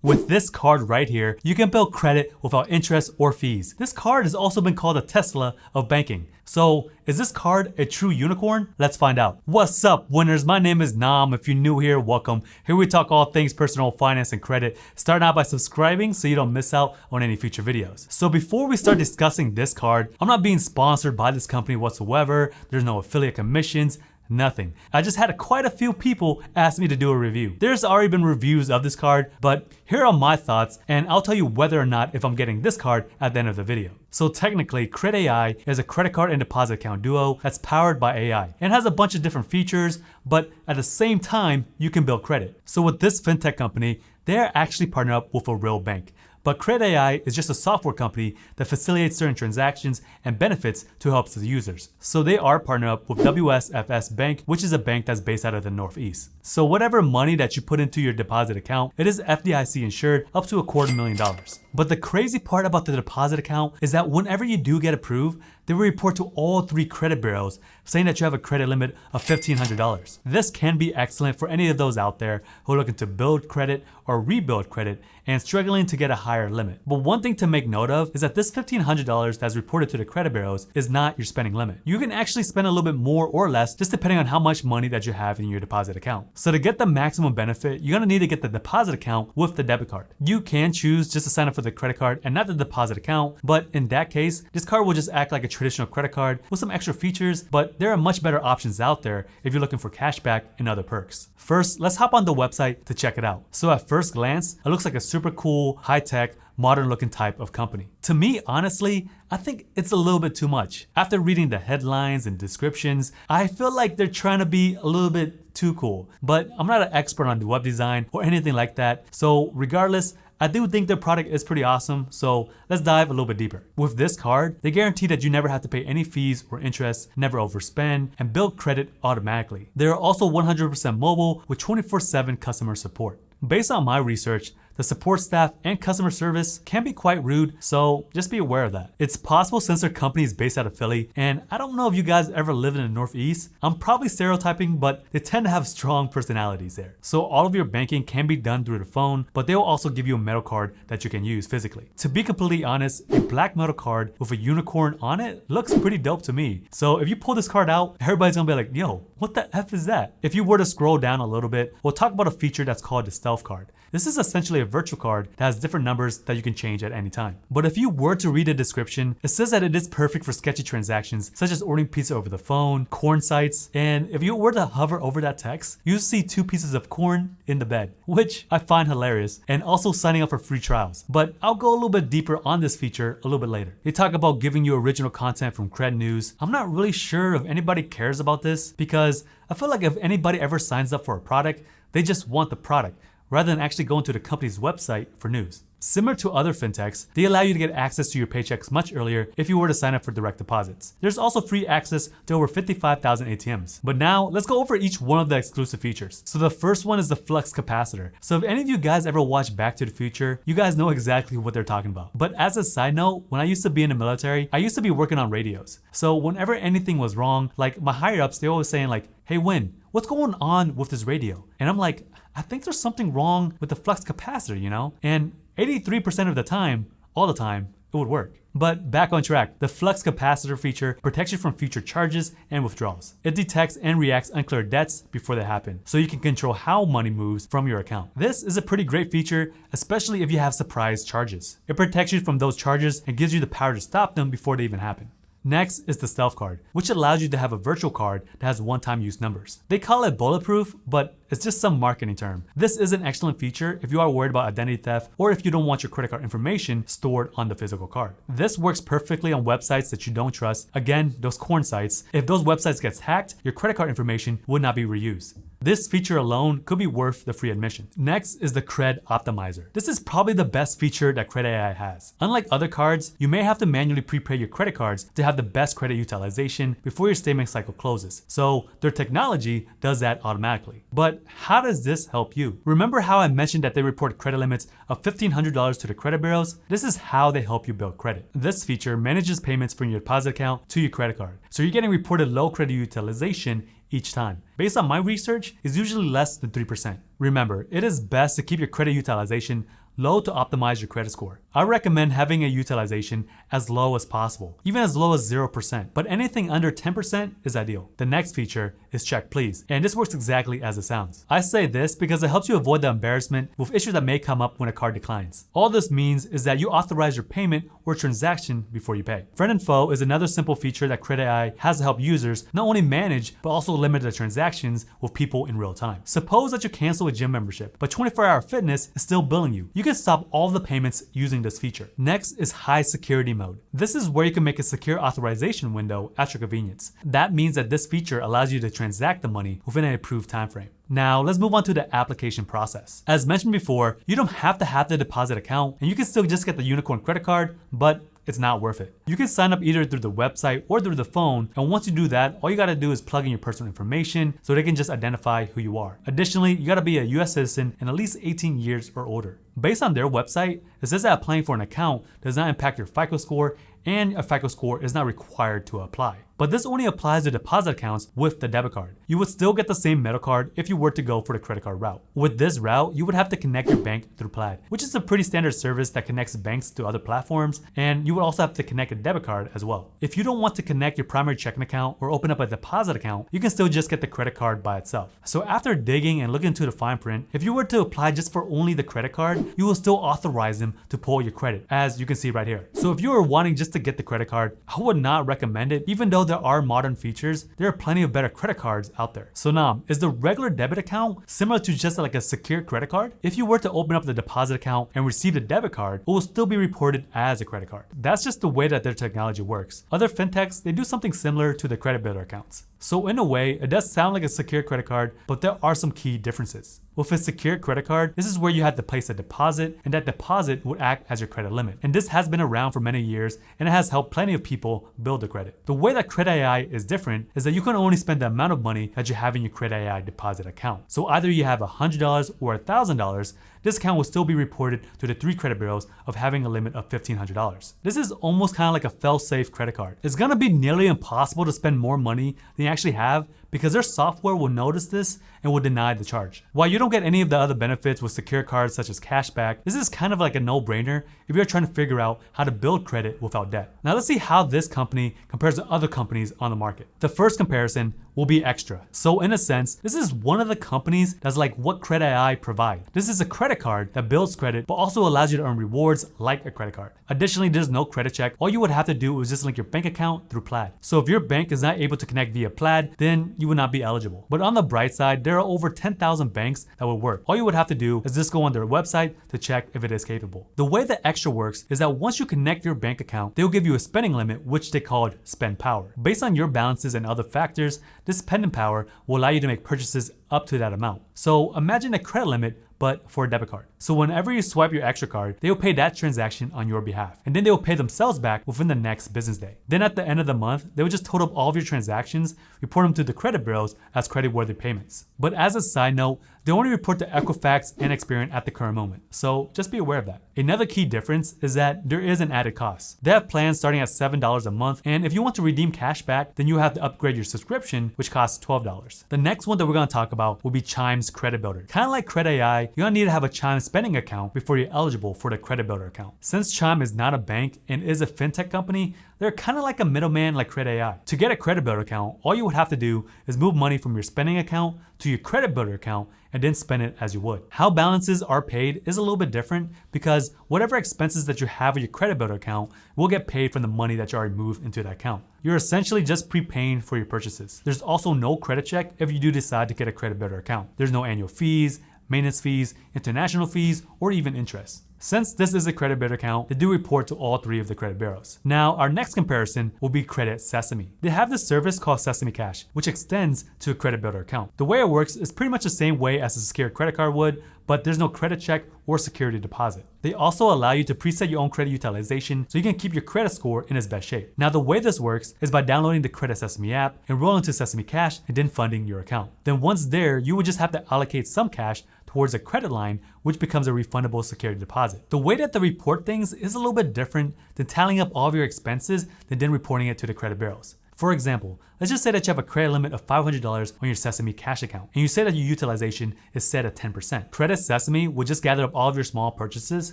With this card right here, you can build credit without interest or fees. This card has also been called a Tesla of banking. So is this card a true unicorn? Let's find out. What's up, winners? My name is Nam. If you're new here, welcome. Here we talk all things personal finance and credit. Start out by subscribing so you don't miss out on any future videos. So before we start discussing this card, I'm not being sponsored by this company whatsoever. There's no affiliate commissions. Nothing. I just had quite a few people ask me to do a review. There's already been reviews of this card, but here are my thoughts, and I'll tell you whether or not if I'm getting this card at the end of the video. So technically, Cred.Ai is a credit card and deposit account duo that's powered by AI and has a bunch of different features, but at the same time, you can build credit. So with this fintech company, they're actually partnered up with a real bank. But Cred.Ai is just a software company that facilitates certain transactions and benefits to help the users. So they are partnered up with WSFS Bank, which is a bank that's based out of the Northeast. So whatever money that you put into your deposit account, it is FDIC insured up to $250,000. But the crazy part about the deposit account is that whenever you do get approved, they will report to all 3 credit bureaus saying that you have a credit limit of $1,500. This can be excellent for any of those out there who are looking to build credit or rebuild credit and struggling to get a higher limit. But one thing to make note of is that this $1,500 that's reported to the credit bureaus is not your spending limit. You can actually spend a little bit more or less just depending on how much money that you have in your deposit account. So to get the maximum benefit, you're gonna need to get the deposit account with the debit card. You can choose just to sign up for the credit card and not the deposit account, but in that case, this card will just act like a traditional credit card with some extra features, but there are much better options out there if you're looking for cashback and other perks. First, let's hop on the website to check it out. So at first glance, it looks like a super cool, high-tech, modern looking type of company. To me, honestly, I think it's a little bit too much. After reading the headlines and descriptions, I feel like they're trying to be a little bit too cool, but I'm not an expert on the web design or anything like that. So regardless, I do think their product is pretty awesome, so let's dive a little bit deeper. With this card, they guarantee that you never have to pay any fees or interest, never overspend, and build credit automatically. They are also 100% mobile with 24/7 customer support. Based on my research, the support staff and customer service can be quite rude, so just be aware of that. It's possible since their company is based out of Philly, and I don't know if you guys ever lived in the Northeast. I'm probably stereotyping, but they tend to have strong personalities there. So all of your banking can be done through the phone, but they will also give you a metal card that you can use physically. To be completely honest, a black metal card with a unicorn on it looks pretty dope to me. So if you pull this card out, everybody's gonna be like, yo, what the F is that? If you were to scroll down a little bit, we'll talk about a feature that's called the stealth card. This is essentially a virtual card that has different numbers that you can change at any time. But if you were to read the description, it says that it is perfect for sketchy transactions such as ordering pizza over the phone, corn sites, and if you were to hover over that text, you'll see 2 pieces of corn in the bed, which I find hilarious, and also signing up for free trials. But I'll go a little bit deeper on this feature a little bit later. They talk about giving you original content from Cred News. I'm not really sure if anybody cares about this because I feel like if anybody ever signs up for a product, they just want the product, rather than actually going to the company's website for news. Similar to other fintechs, they allow you to get access to your paychecks much earlier if you were to sign up for direct deposits. There's also free access to over 55,000 ATMs. But now, let's go over each one of the exclusive features. So the first one is the flux capacitor. So if any of you guys ever watch Back to the Future, you guys know exactly what they're talking about. But as a side note, when I used to be in the military, I used to be working on radios. So whenever anything was wrong, like my higher ups, they always saying like, hey Win, what's going on with this radio? And I'm like, I think there's something wrong with the flux capacitor, you know? And 83% of the time, all the time, it would work. But back on track, the flux capacitor feature protects you from future charges and withdrawals. It detects and reacts unclear debts before they happen, so you can control how money moves from your account. This is a pretty great feature, especially if you have surprise charges. It protects you from those charges and gives you the power to stop them before they even happen. Next is the stealth card, which allows you to have a virtual card that has one-time use numbers. They call it bulletproof, but it's just some marketing term. This is an excellent feature if you are worried about identity theft or if you don't want your credit card information stored on the physical card. This works perfectly on websites that you don't trust. Again, those corn sites. If those websites get hacked, your credit card information would not be reused. This feature alone could be worth the free admission. Next is the Cred Optimizer. This is probably the best feature that Cred.Ai has. Unlike other cards, you may have to manually prepay your credit cards to have the best credit utilization before your statement cycle closes. So their technology does that automatically. But how does this help you? Remember how I mentioned that they report credit limits of $1,500 to the credit bureaus? This is how they help you build credit. This feature manages payments from your deposit account to your credit card. So you're getting reported low credit utilization each time. Based on my research, it's usually less than 3%. Remember, it is best to keep your credit utilization low to optimize your credit score. I recommend having a utilization as low as possible, even as low as 0%, but anything under 10% is ideal. The next feature is check please, and this works exactly as it sounds. I say this because it helps you avoid the embarrassment with issues that may come up when a card declines. All this means is that you authorize your payment or transaction before you pay. Friend info is another simple feature that Cred.Ai has to help users not only manage but also limit the transactions with people in real time. Suppose that you cancel a gym membership, but 24-hour fitness is still billing you. You can stop all the payments using this feature. Next is high security mode. This is where you can make a secure authorization window at your convenience. That means that this feature allows you to transact the money within an approved time frame. Now let's move on to the application process. As mentioned before, you don't have to have the deposit account and you can still just get the Unicorn credit card, but it's not worth it. You can sign up either through the website or through the phone, and once you do that, all you gotta do is plug in your personal information so they can just identify who you are. Additionally, you gotta be a US citizen and at least 18 years or older. Based on their website, it says that applying for an account does not impact your FICO score and a FICO score is not required to apply. But this only applies to deposit accounts with the debit card. You would still get the same metal card if you were to go for the credit card route. With this route, you would have to connect your bank through Plaid, which is a pretty standard service that connects banks to other platforms, and you would also have to connect a debit card as well. If you don't want to connect your primary checking account or open up a deposit account, you can still just get the credit card by itself. So after digging and looking into the fine print, if you were to apply just for only the credit card, you will still authorize them to pull your credit, as you can see right here. So if you are wanting just to get the credit card, I would not recommend it. Even though there are modern features, there are plenty of better credit cards out there. So now, is the regular debit account similar to just like a secure credit card? If you were to open up the deposit account and receive the debit card, it will still be reported as a credit card. That's just the way that their technology works. Other fintechs, they do something similar to the credit builder accounts. So in a way, it does sound like a secure credit card, but there are some key differences. With a secure credit card, this is where you had to place a deposit, and that deposit would act as your credit limit. And this has been around for many years, and it has helped plenty of people build their credit. The way that Cred.Ai is different is that you can only spend the amount of money that you have in your Cred.Ai deposit account. So either you have $100 or $1,000, this account will still be reported to the 3 credit bureaus of having a limit of $1,500. This is almost kind of like a fail-safe credit card. It's gonna be nearly impossible to spend more money than you actually have because their software will notice this and will deny the charge. While you don't get any of the other benefits with secure cards such as cashback, this is kind of like a no-brainer if you're trying to figure out how to build credit without debt. Now let's see how this company compares to other companies on the market. The first comparison will be Extra. So in a sense, this is one of the companies that's like what Cred.Ai provide. This is a credit card that builds credit but also allows you to earn rewards like a credit card. Additionally, there's no credit check. All you would have to do is just link your bank account through Plaid. So if your bank is not able to connect via Plaid, then you would not be eligible. But on the bright side, there are over 10,000 banks that would work. All you would have to do is just go on their website to check if it is capable. The way that Extra works is that once you connect your bank account, they'll give you a spending limit, which they called spend power. Based on your balances and other factors, this spending power will allow you to make purchases up to that amount. So imagine a credit limit, but for a debit card. So whenever you swipe your Extra card, they will pay that transaction on your behalf. And then they will pay themselves back within the next business day. Then at the end of the month, they will just total up all of your transactions, report them to the credit bureaus as creditworthy payments. But as a side note, they only report to Equifax and Experian at the current moment. So just be aware of that. Another key difference is that there is an added cost. They have plans starting at $7 a month. And if you want to redeem cash back, then you have to upgrade your subscription, which costs $12. The next one that we're going to talk about will be Chime's Credit Builder. Kind of like Cred.Ai, you're going to need to have a Chime spending account before you're eligible for the Credit Builder account. Since Chime is not a bank and is a fintech company, they're kind of like a middleman like Cred.Ai. To get a Credit Builder account, all you would have to do is move money from your spending account to your Credit Builder account and then spend it as you would. How balances are paid is a little bit different because whatever expenses that you have with your Credit Builder account will get paid from the money that you already moved into that account. You're essentially just prepaying for your purchases. There's also no credit check if you do decide to get a Credit Builder account. There's no annual fees, maintenance fees, international fees, or even interest. Since this is a credit builder account, they do report to all 3 of the credit bureaus. Now, our next comparison will be Credit Sesame. They have this service called Sesame Cash, which extends to a credit builder account. The way it works is pretty much the same way as a secured credit card would, but there's no credit check or security deposit. They also allow you to preset your own credit utilization so you can keep your credit score in its best shape. Now, the way this works is by downloading the Credit Sesame app, enrolling to Sesame Cash, and then funding your account. Then once there, you would just have to allocate some cash towards a credit line, which becomes a refundable security deposit. The way that they report things is a little bit different than tallying up all of your expenses and then reporting it to the credit bureaus. For example, let's just say that you have a credit limit of $500 on your Sesame Cash account, and you say that your utilization is set at 10%. Credit Sesame will just gather up all of your small purchases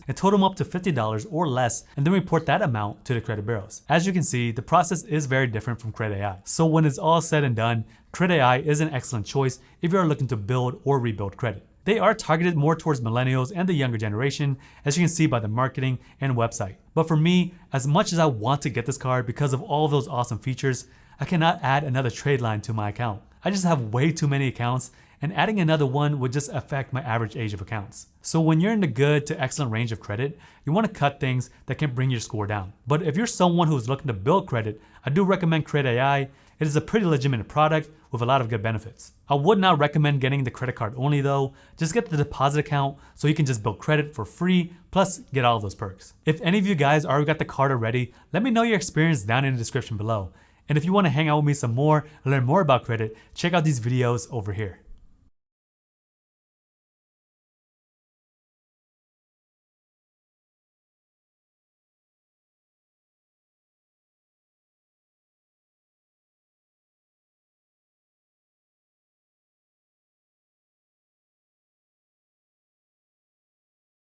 and total them up to $50 or less, and then report that amount to the credit bureaus. As you can see, the process is very different from Cred.Ai. So when it's all said and done, Cred.Ai is an excellent choice if you are looking to build or rebuild credit. They are targeted more towards millennials and the younger generation, as you can see by the marketing and website. But for me, as much as I want to get this card because of all of those awesome features, I cannot add another trade line to my account. I just have way too many accounts, and adding another one would just affect my average age of accounts. So when you're in the good to excellent range of credit, you want to cut things that can bring your score down. But if you're someone who is looking to build credit, I do recommend Cred.Ai. It is a pretty legitimate product with a lot of good benefits. I would not recommend getting the credit card only though. Just get the deposit account so you can just build credit for free, plus get all of those perks. If any of you guys already got the card already, let me know your experience down in the description below. And if you want to hang out with me some more and learn more about credit, check out these videos over here.